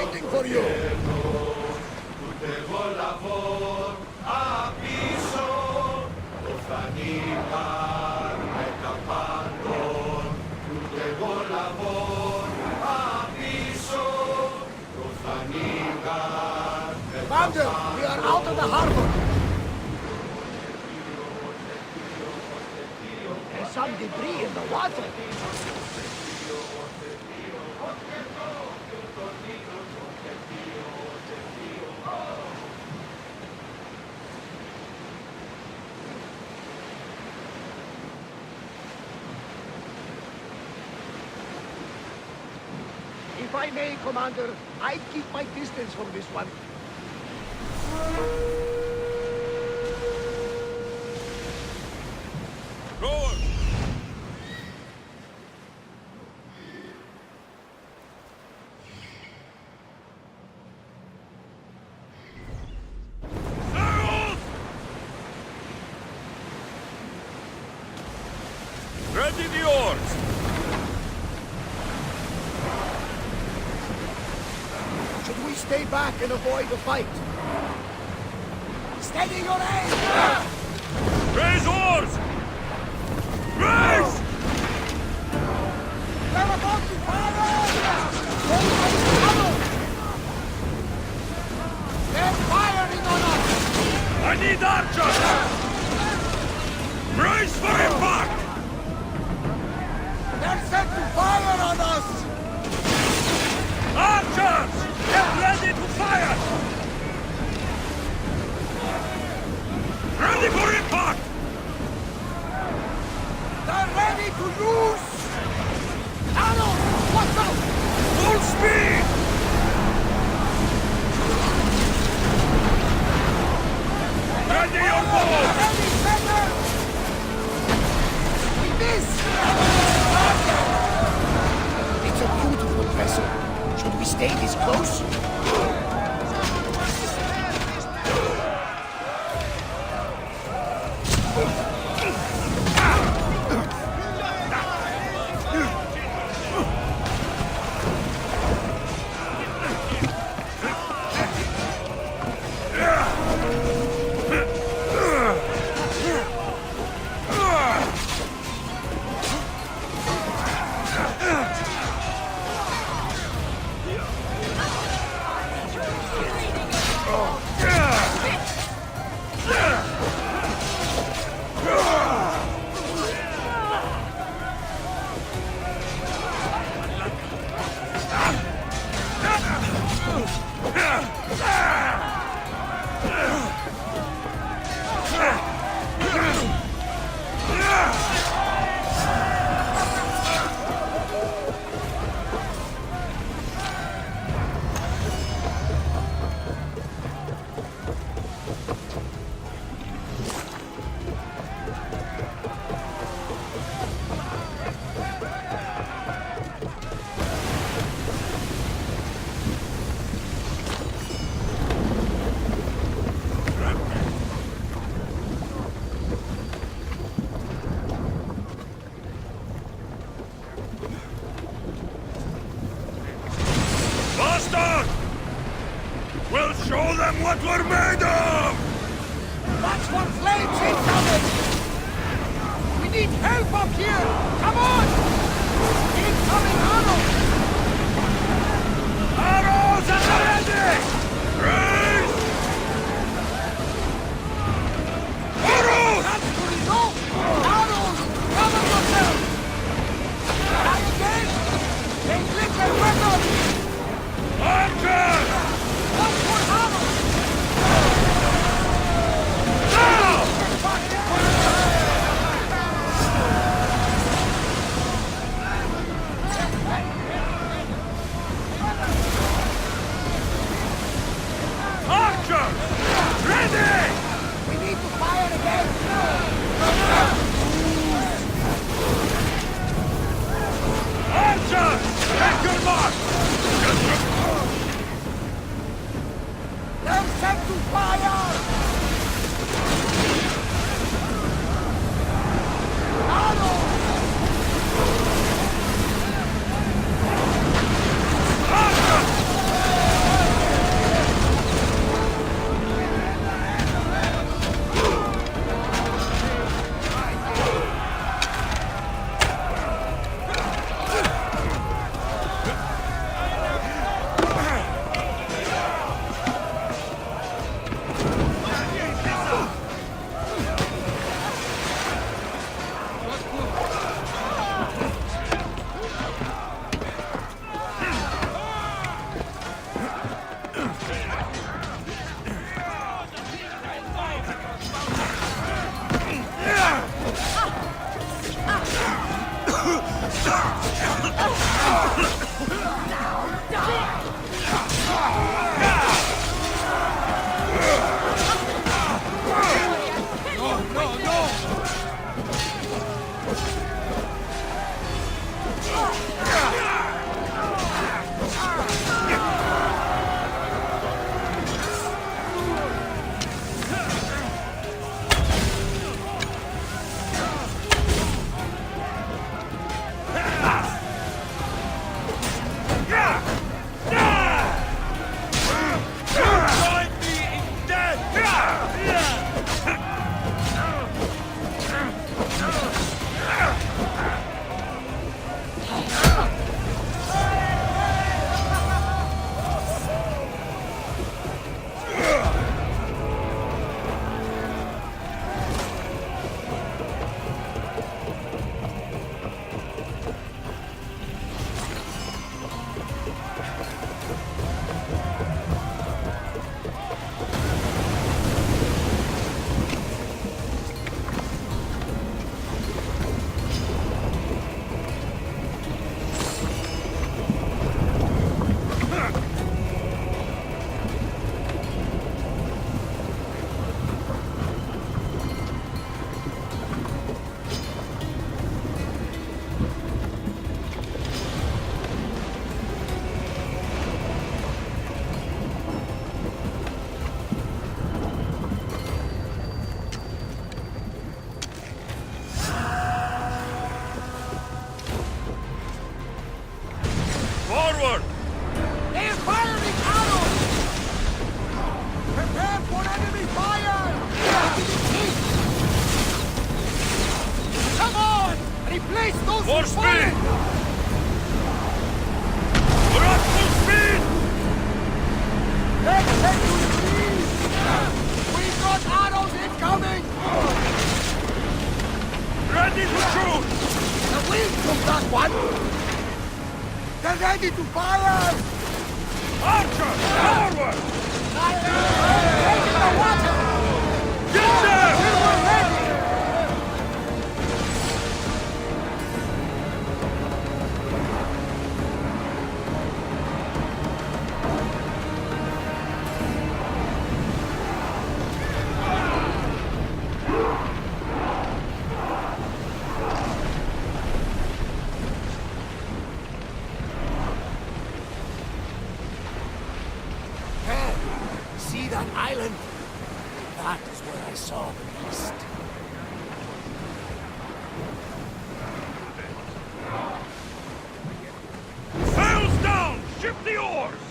waiting for you! Commander, we are out of the harbor! There's some debris in the water! If I may, Commander, I'd keep my distance from this one. Roar! Arrows! Ready the oars! Should we stay back and avoid a fight? Steady your aim! Raise oars! Raise! They're about to fire! They're firing on us! I need archers! Brace for impact! They're set to fire on us! Archers! Get ready to fire! Ready for impact! They're ready to use! Arrows! Watch out! Full speed! Ready your bows! Ready, center! We miss! It's a beautiful vessel. Should we stay this close? We'll show them what we're made of! Watch for flames incoming! We need help up here! Come on! Incoming arrows! Arrows at the ready! Raise! Arrows! That's to resolve! Arrows! Cover yourself! Try again! They lick their weapons! Archers! Watch for arrows! Now! Place those More who speed! fallen! We're at full speed! Let's head to the trees! We've got arrows incoming! Ready to shoot! The wind from that one! They're ready to fire! Archer, forward! Take the water! Get them! We were ready! See that island? That is where I saw the beast. Sails down! Ship the oars!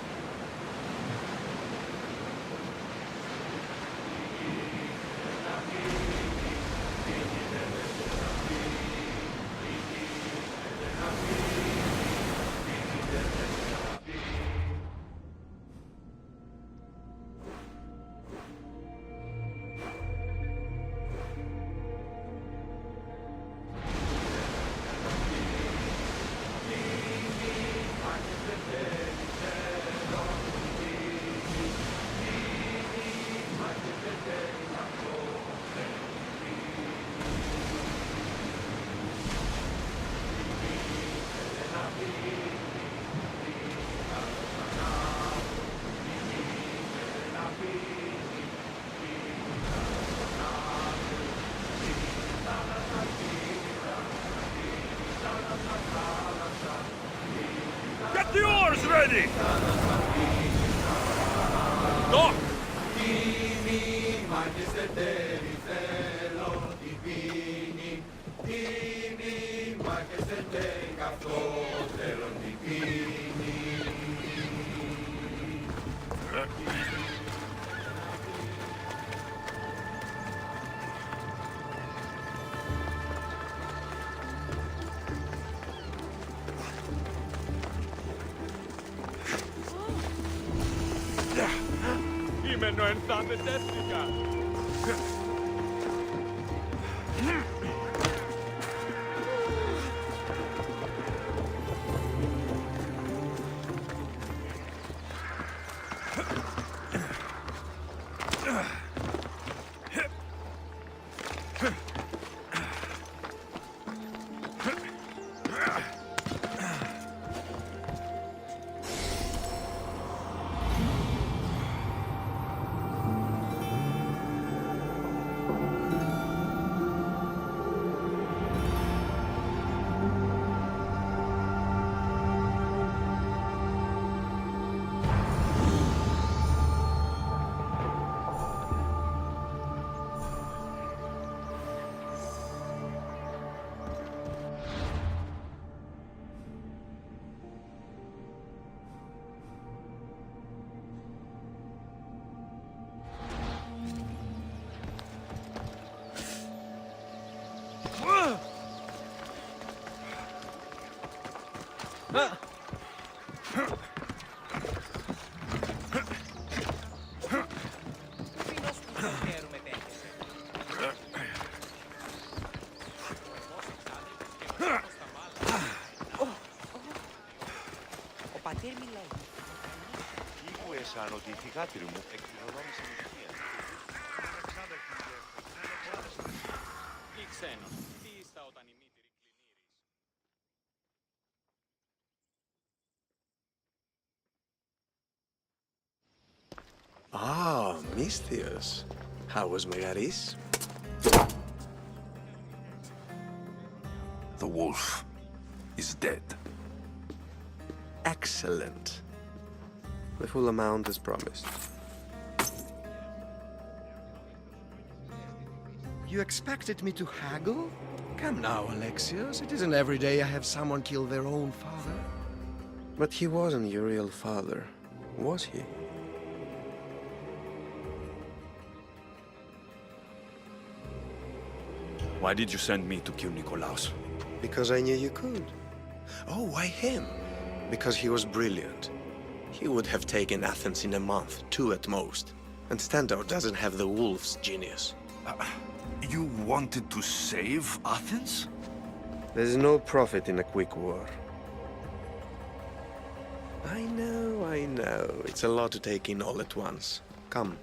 Get the oars ready! Dock! Κείμενο ενθάμετεύτηκα. Ήσαν ότι η θυγάτηρη μου εκκληρονόμησε μουσική. Ή ξένος. Τι ήστα όταν η μήτηρη κλινήρης. Ah, Mystios. How was Megaris? The wolf is dead. Excellent. The full amount as promised. You expected me to haggle? Come now, Alexios. It isn't every day I have someone kill their own father. But he wasn't your real father, was he? Why did you send me to kill Nikolaos? Because I knew you could. Oh, why him? Because he was brilliant. He would have taken Athens in a month, 2 at most. And Stentor doesn't have the wolf's genius. You wanted to save Athens? There's no profit in a quick war. I know. It's a lot to take in all at once. Come.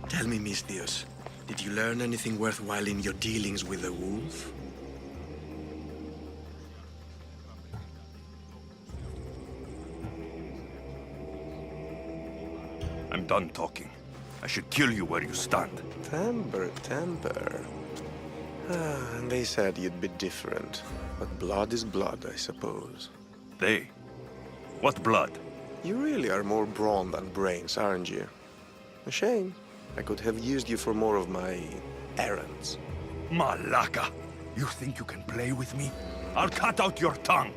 Tell me, Misthios, did you learn anything worthwhile in your dealings with the wolf? I'm done talking. I should kill you where you stand. Temper. And they said you'd be different. But blood is blood, I suppose. They? What blood? You really are more brawn than brains, aren't you? A shame. I could have used you for more of my errands. Malaka! You think you can play with me? I'll cut out your tongue!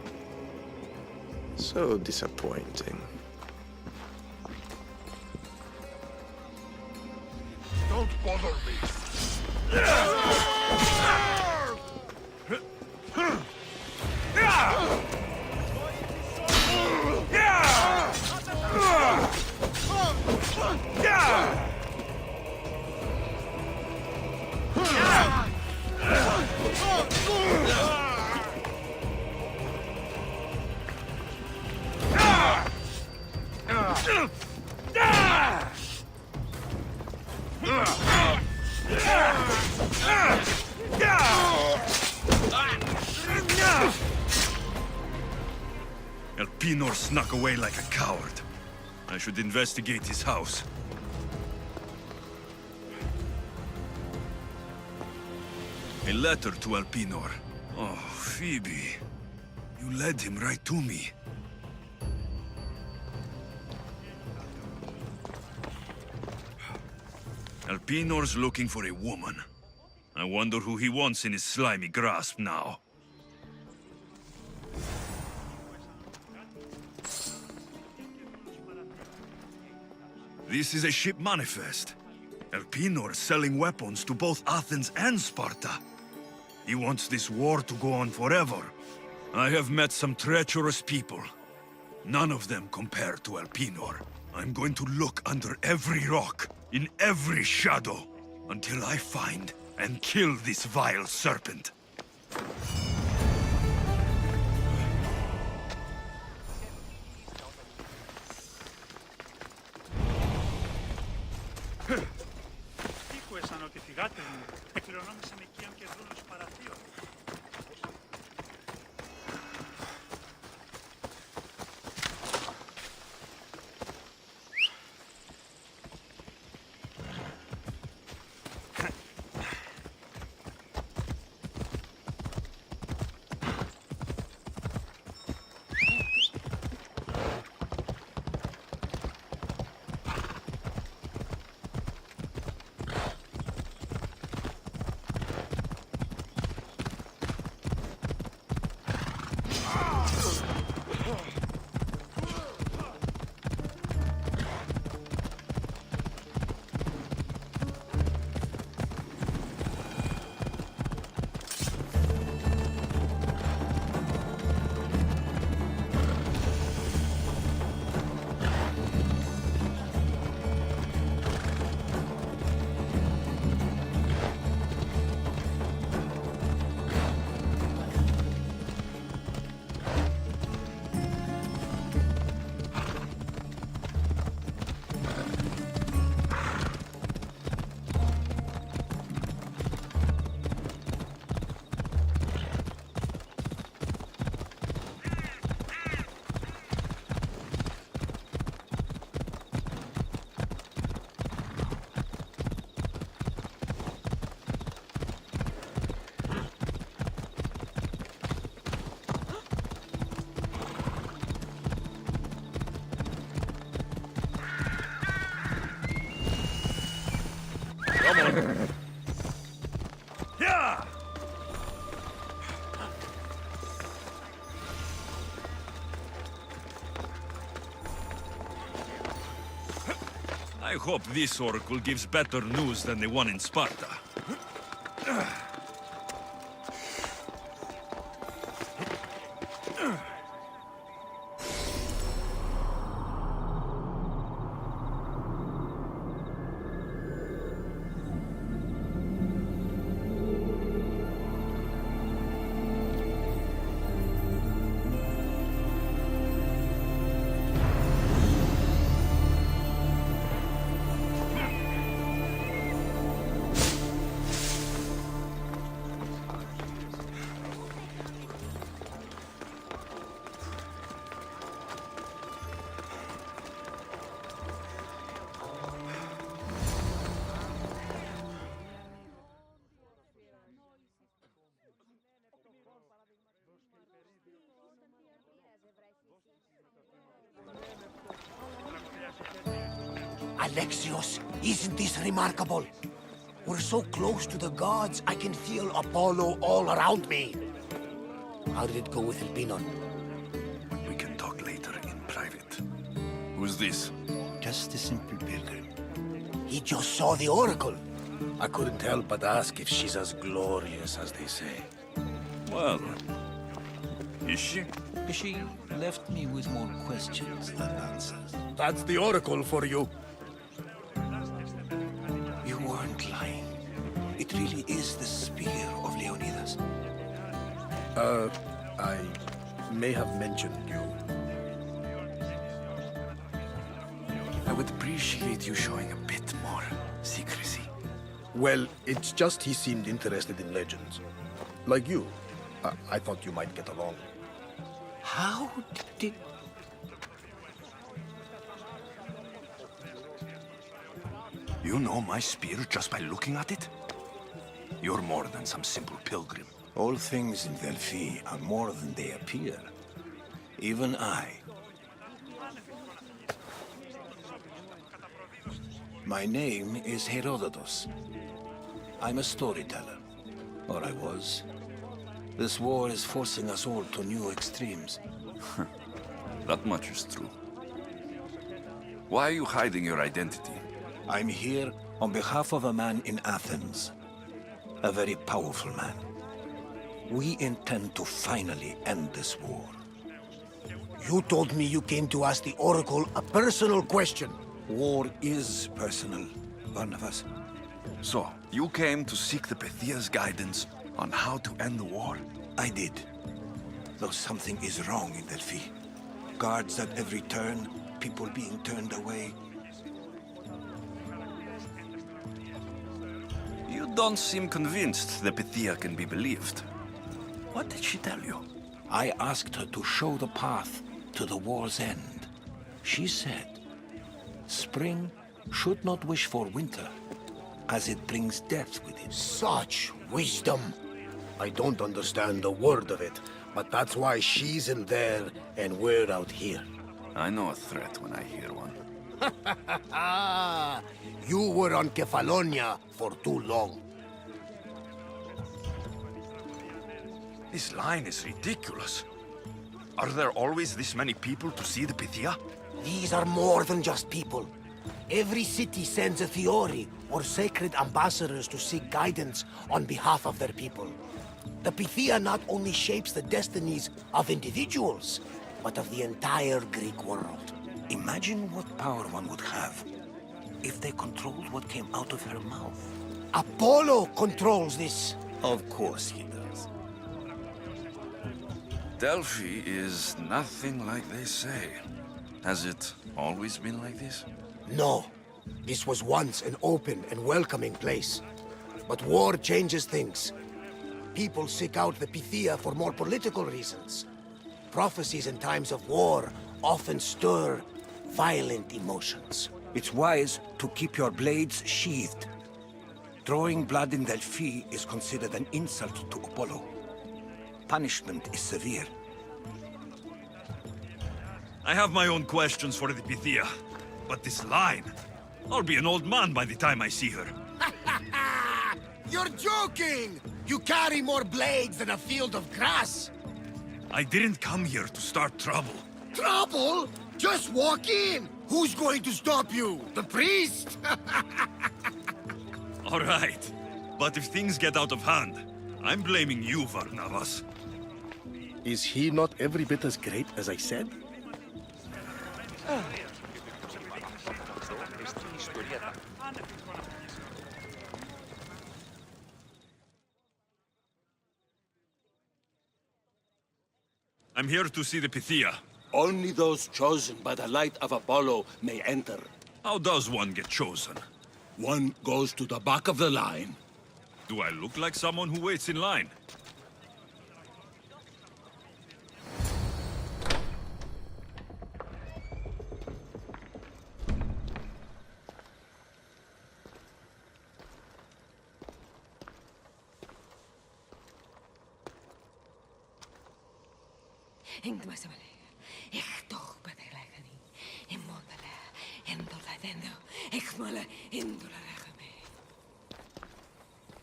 So disappointing. Don't bother me! Elpinor snuck away like a coward. I should investigate his house. A letter to Elpinor. Oh, Phoebe. You led him right to me. Elpinor's looking for a woman. I wonder who he wants in his slimy grasp now. This is a ship manifest. Elpinor is selling weapons to both Athens and Sparta. He wants this war to go on forever. I have met some treacherous people. None of them compare to Elpinor. I'm going to look under every rock, in every shadow, until I find and kill this vile serpent. Yeah! I hope this oracle gives better news than the one in Sparta. Alexios, isn't this remarkable? We're so close to the gods, I can feel Apollo all around me. How did it go with Elpinon? We can talk later in private. Who's this? Just a simple pilgrim. He just saw the oracle. I couldn't help but ask if she's as glorious as they say. Well, is she? She left me with more questions than answers. That's the oracle for you. You weren't lying. It really is the spear of Leonidas. I may have mentioned you. I would appreciate you showing a bit more secrecy. Well, it's just he seemed interested in legends. Like you. I thought you might get along. How did... You know my spear just by looking at it? You're more than some simple pilgrim. All things in Delphi are more than they appear. Even I. My name is Herodotus. I'm a storyteller. Or I was. This war is forcing us all to new extremes. That much is true. Why are you hiding your identity? I'm here on behalf of a man in Athens. A very powerful man. We intend to finally end this war. You told me you came to ask the oracle a personal question. War is personal, Barnabas. So, you came to seek the Pythia's guidance on how to end the war? I did. Though something is wrong in Delphi. Guards at every turn, people being turned away. You don't seem convinced the Pythia can be believed. What did she tell you? I asked her to show the path to the war's end. She said, spring should not wish for winter, as it brings death with it. Such wisdom. I don't understand a word of it, but that's why she's in there and we're out here. I know a threat when I hear one. You were on Kefalonia for too long. This line is ridiculous. Are there always this many people to see the Pythia? These are more than just people. Every city sends a Theori or sacred ambassadors to seek guidance on behalf of their people. The Pythia not only shapes the destinies of individuals, but of the entire Greek world. Imagine what power one would have if they controlled what came out of her mouth. Apollo controls this. Of course he does. Delphi is nothing like they say. Has it always been like this? No. This was once an open and welcoming place. But war changes things. People seek out the Pythia for more political reasons. Prophecies in times of war often stir violent emotions. It's wise to keep your blades sheathed. Drawing blood in Delphi is considered an insult to Apollo. Punishment is severe. I have my own questions for the Pythia, but this line... I'll be an old man by the time I see her. You're joking! You carry more blades than a field of grass! I didn't come here to start trouble. Trouble? Just walk in! Who's going to stop you? The priest? All right, but if things get out of hand, I'm blaming you, Varnavas. Is he not every bit as great as I said? I'm here to see the Pythia. Only those chosen by the light of Apollo may enter. How does one get chosen? One goes to the back of the line. Do I look like someone who waits in line?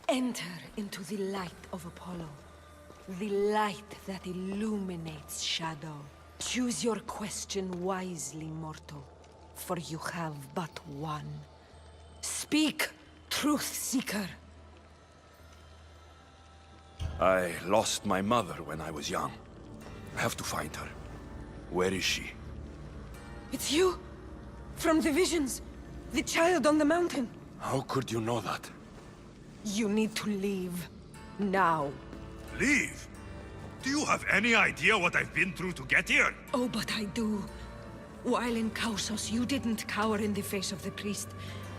Enter into the light of Apollo. The light that illuminates shadow. Choose your question wisely, mortal. For you have but one. Speak, truth seeker. I lost my mother when I was young. I have to find her. Where is she? It's you? From the visions? The child on the mountain? How could you know that? You need to leave. Now. Leave? Do you have any idea what I've been through to get here? Oh, but I do. While in Kausos, you didn't cower in the face of the priest.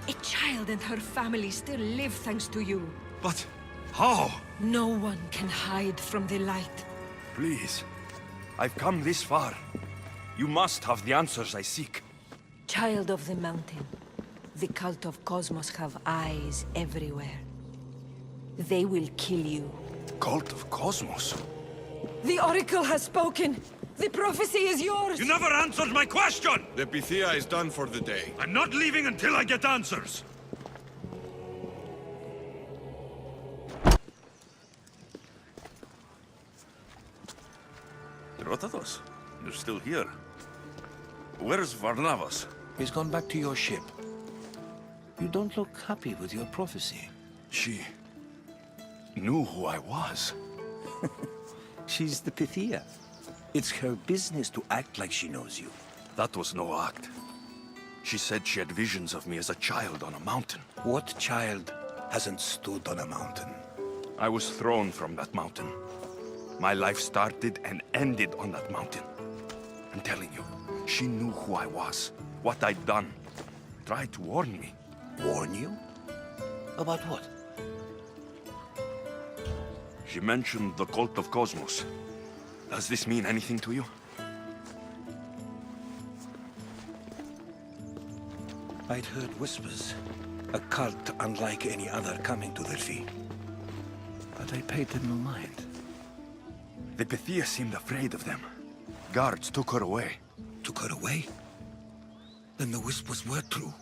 A child and her family still live thanks to you. But how? No one can hide from the light. Please. I've come this far. You must have the answers I seek. Child of the mountain. The cult of Cosmos have eyes everywhere. They will kill you. Cult of Cosmos? The Oracle has spoken! The prophecy is yours! You never answered my question! The Pythia is done for the day. I'm not leaving until I get answers! Rotados, you're still here. Where's Varnavas? He's gone back to your ship. You don't look happy with your prophecy. She knew who I was. She's the Pythia. It's her business to act like she knows you. That was no act. She said she had visions of me as a child on a mountain. What child hasn't stood on a mountain? I was thrown from that mountain. My life started and ended on that mountain. I'm telling you, she knew who I was, what I'd done. Tried to warn me. Warn you? About what? She mentioned the cult of Cosmos. Does this mean anything to you? I'd heard whispers. A cult unlike any other coming to Delphi. But I paid them no mind. The Pythia seemed afraid of them. Guards took her away. Took her away? Then the whispers were true.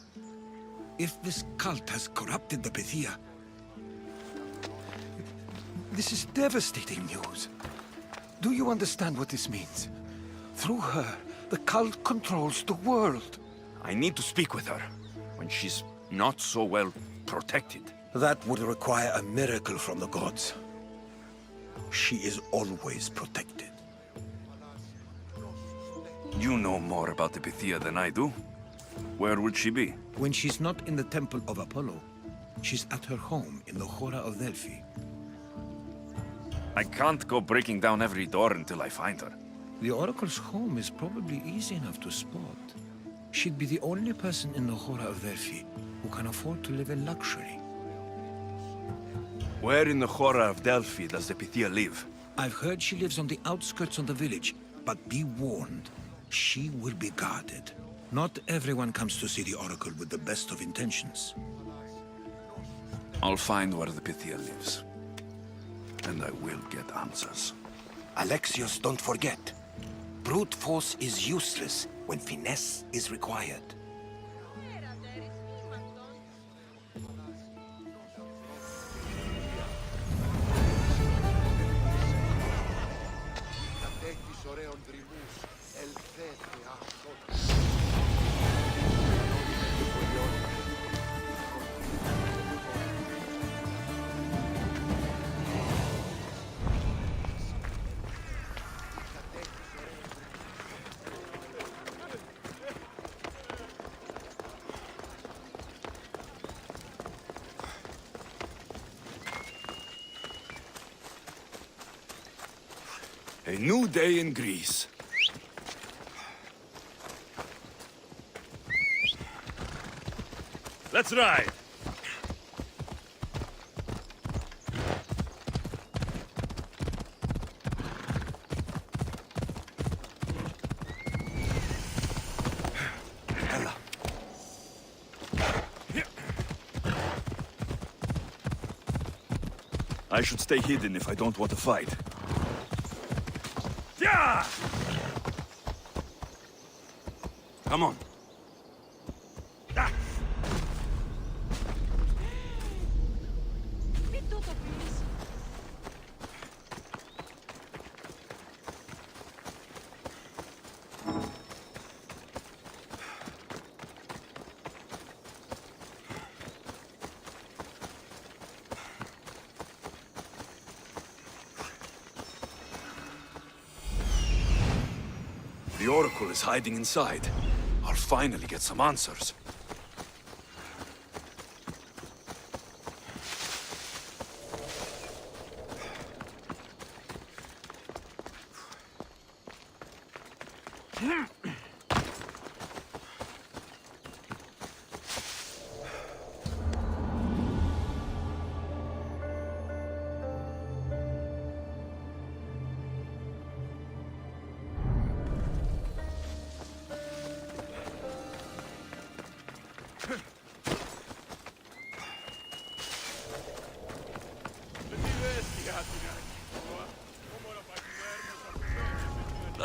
If this cult has corrupted the Pythia... This is devastating news. Do you understand what this means? Through her, the cult controls the world. I need to speak with her, when she's not so well protected. That would require a miracle from the gods. She is always protected. You know more about the Pythia than I do. Where would she be? When she's not in the Temple of Apollo, she's at her home in the Hora of Delphi. I can't go breaking down every door until I find her. The Oracle's home is probably easy enough to spot. She'd be the only person in the Hora of Delphi who can afford to live in luxury. Where in the Hora of Delphi does the Pythia live? I've heard she lives on the outskirts of the village, but be warned, she will be guarded. Not everyone comes to see the Oracle with the best of intentions. I'll find where the Pythia lives. And I will get answers. Alexios, don't forget. Brute force is useless when finesse is required. A new day in Greece. Let's ride! Ella. I should stay hidden if I don't want to fight. Yeah! Come on. Ah. Oracle is hiding inside. I'll finally get some answers.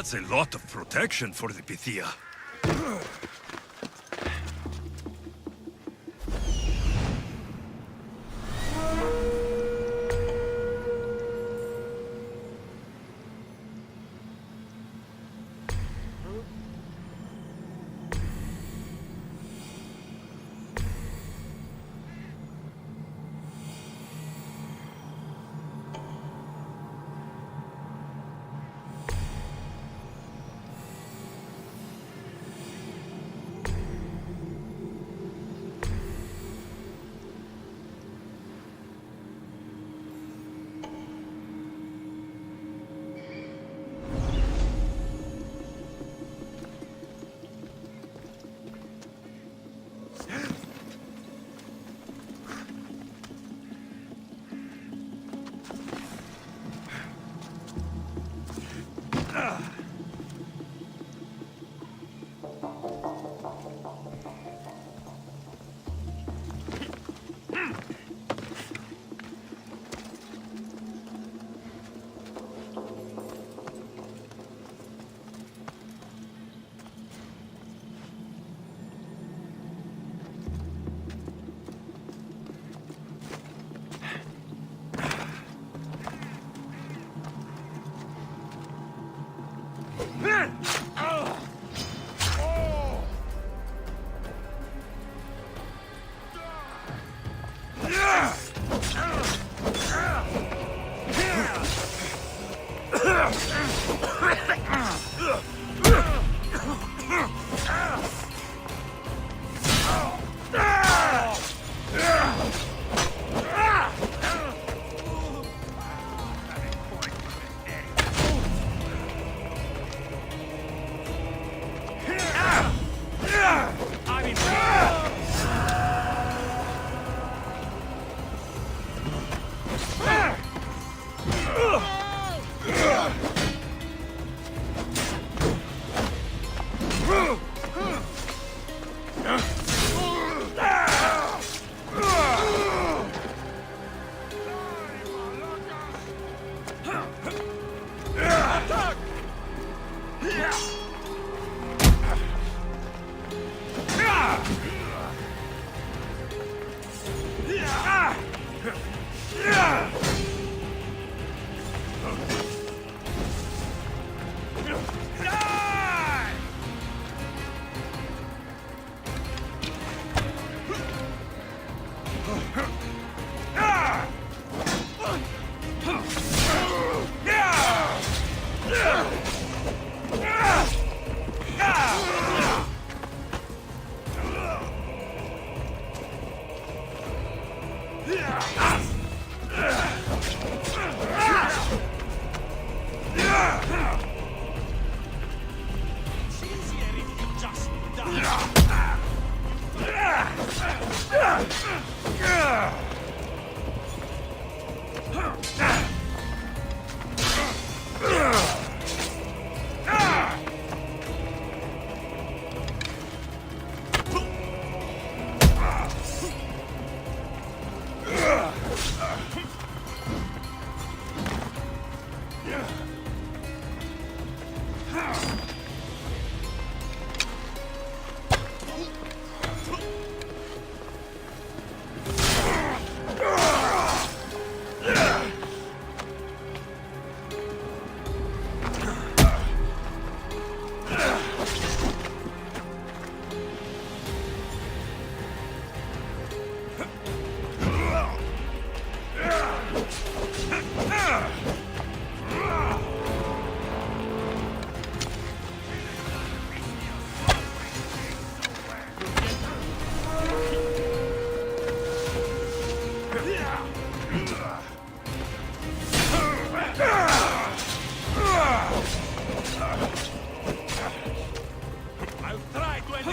That's a lot of protection for the Pythia.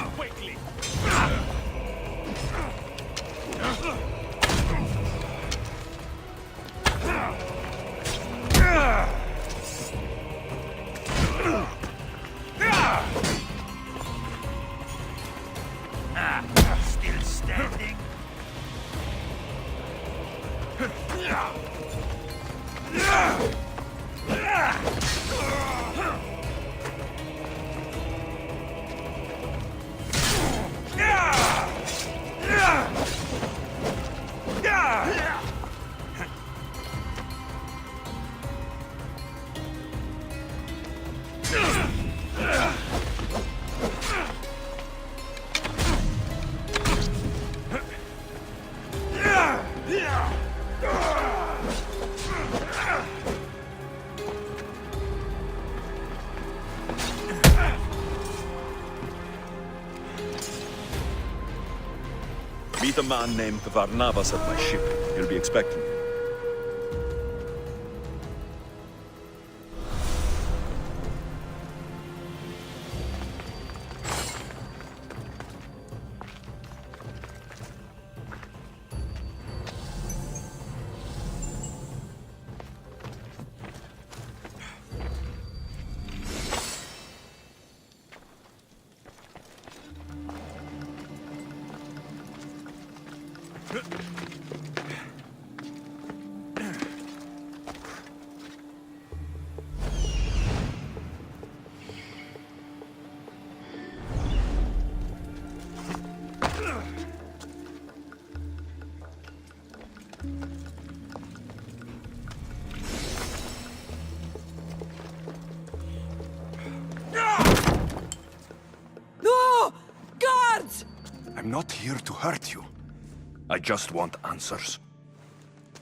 quickly! Still standing? Meet a man named Varnavas at my ship. He'll be expecting you. No! Guards! I'm not here to hurt you. I just want answers.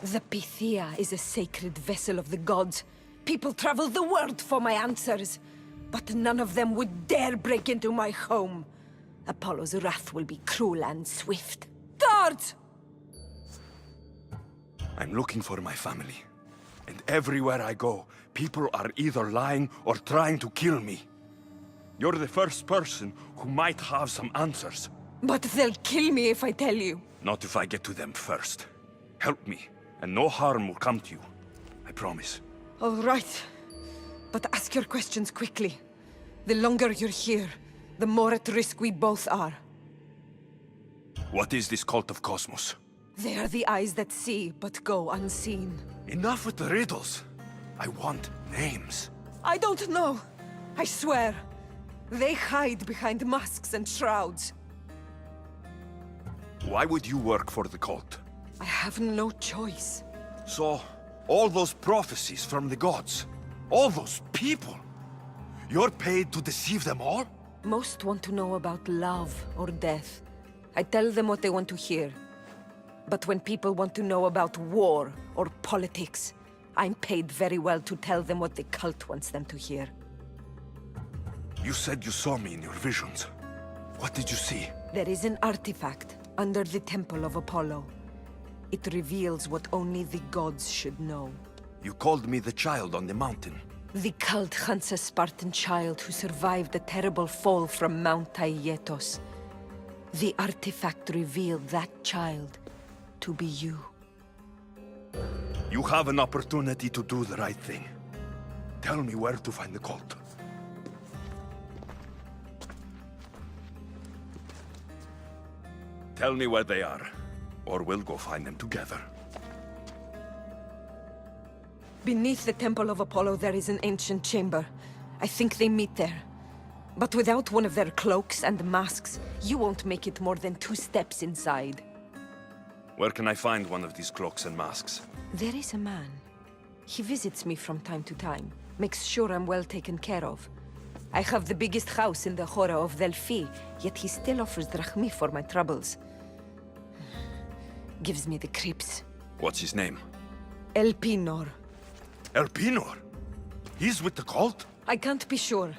The Pythia is a sacred vessel of the gods. People travel the world for my answers. But none of them would dare break into my home. Apollo's wrath will be cruel and swift. Guards! I'm looking for my family. And everywhere I go, people are either lying or trying to kill me. You're the first person who might have some answers. But they'll kill me if I tell you. Not if I get to them first. Help me, and no harm will come to you. I promise. All right. But ask your questions quickly. The longer you're here, the more at risk we both are. What is this cult of Cosmos? They are the eyes that see, but go unseen. Enough with the riddles. I want names. I don't know. I swear. They hide behind masks and shrouds. Why would you work for the cult? I have no choice. So, all those prophecies from the gods, all those people, you're paid to deceive them all? Most want to know about love or death. I tell them what they want to hear. But when people want to know about war or politics, I'm paid very well to tell them what the cult wants them to hear. You said you saw me in your visions. What did you see? There is an artifact under the Temple of Apollo. It reveals what only the gods should know. You called me the child on the mountain. The cult hunts a Spartan child who survived a terrible fall from Mount Aietos. The artifact revealed that child to be you. You have an opportunity to do the right thing. Tell me where to find the cult. Tell me where they are, or we'll go find them together. Beneath the Temple of Apollo there is an ancient chamber. I think they meet there. But without one of their cloaks and masks, you won't make it more than 2 steps inside. Where can I find one of these cloaks and masks? There is a man. He visits me from time to time, makes sure I'm well taken care of. I have the biggest house in the Hora of Delphi, yet he still offers drachmi for my troubles. Gives me the creeps. What's his name? Elpinor. Elpinor? He's with the cult? I can't be sure,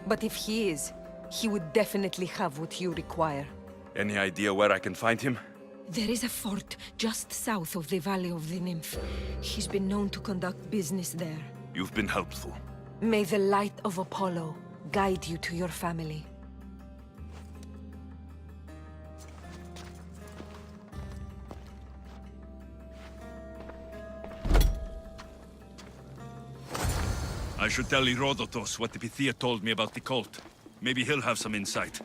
but if he is, he would definitely have what you require. Any idea where I can find him? There is a fort just south of the Valley of the Nymph. He's been known to conduct business there. You've been helpful. May the light of Apollo guide you to your family. I should tell Herodotus what the Pythia told me about the cult. Maybe he'll have some insight.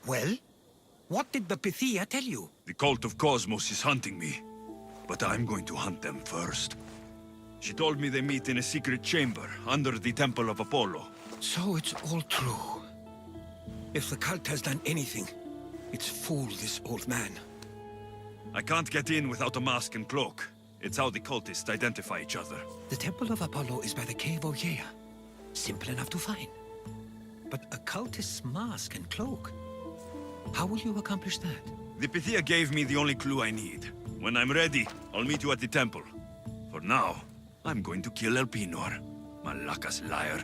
Well? What did the Pythia tell you? The cult of Cosmos is hunting me, but I'm going to hunt them first. She told me they meet in a secret chamber under the Temple of Apollo. So it's all true. If the cult has done anything, it's fooled this old man. I can't get in without a mask and cloak. It's how the cultists identify each other. The Temple of Apollo is by the cave Ogyea. Simple enough to find. But a cultist's mask and cloak? How will you accomplish that? The Pythia gave me the only clue I need. When I'm ready, I'll meet you at the temple. For now, I'm going to kill Elpinor, Malaka's liar.